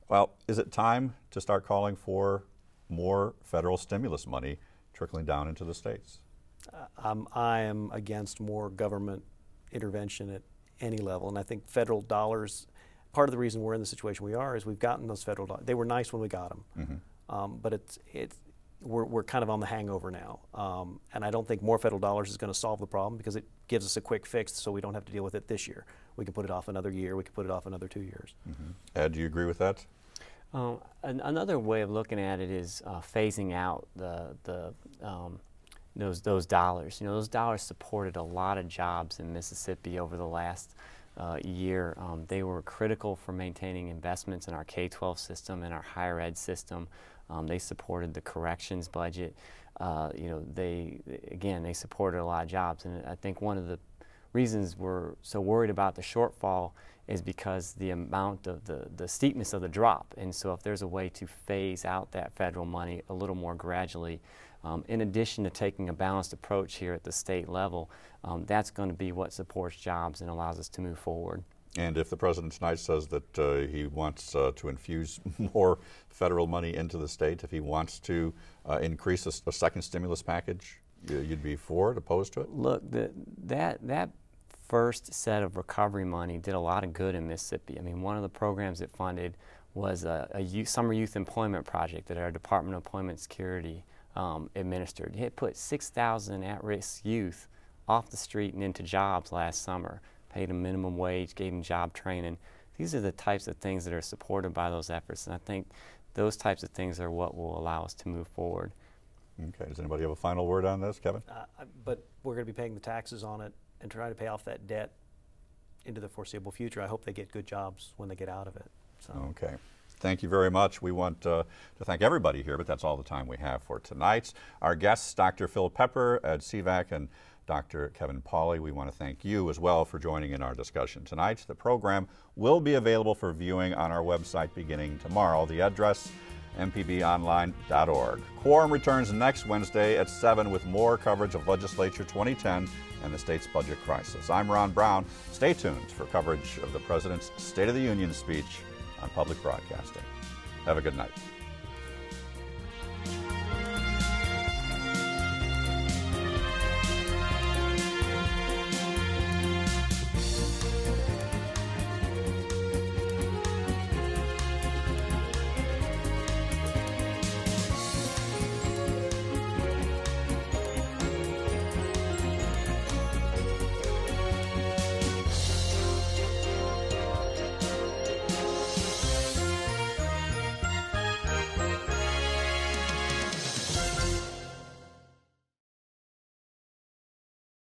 Well, is it time to start calling for more federal stimulus money trickling down into the states? I am against more government intervention at any level, and I think federal dollars, part of the reason we're in the situation we are is we've gotten those federal dollars. They were nice when we got them, but we're kind of on the hangover now, and I don't think more federal dollars is going to solve the problem, because it gives us a quick fix so we don't have to deal with it this year. We can put it off another year, we can put it off another 2 years. Ed, do you agree with that? Another way of looking at it is phasing out those dollars. Those dollars supported a lot of jobs in Mississippi over the last year. They were critical for maintaining investments in our K-12 system and our higher ed system. They supported the corrections budget. They supported a lot of jobs, and I think one of reasons we're so worried about the shortfall is because the amount of the steepness of the drop. And so if there's a way to phase out that federal money a little more gradually, in addition to taking a balanced approach here at the state level, that's going to be what supports jobs and allows us to move forward. And if the President tonight says that he wants to infuse more federal money into the state, if he wants to increase a second stimulus package, you'd be for it, opposed to it? Look, that first set of recovery money did a lot of good in Mississippi. I mean, one of the programs it funded was a summer youth employment project that our Department of Employment Security administered. It put 6,000 at-risk youth off the street and into jobs last summer, paid them minimum wage, gave them job training. These are the types of things that are supported by those efforts, and I think those types of things are what will allow us to move forward. Okay, does anybody have a final word on this, Kevin? But we're going to be paying the taxes on it and try to pay off that debt into the foreseeable future. I hope they get good jobs when they get out of it. So. Okay. Thank you very much. We want to thank everybody here, but that's all the time we have for tonight. Our guests, Dr. Phil Pepper at Sivak and Dr. Kevin Pauli. We want to thank you as well for joining in our discussion tonight. The program will be available for viewing on our website beginning tomorrow. The address, mpbonline.org. Quorum returns next Wednesday at 7 with more coverage of Legislature 2010 and the state's budget crisis. I'm Ron Brown. Stay tuned for coverage of the President's State of the Union speech on public broadcasting. Have a good night.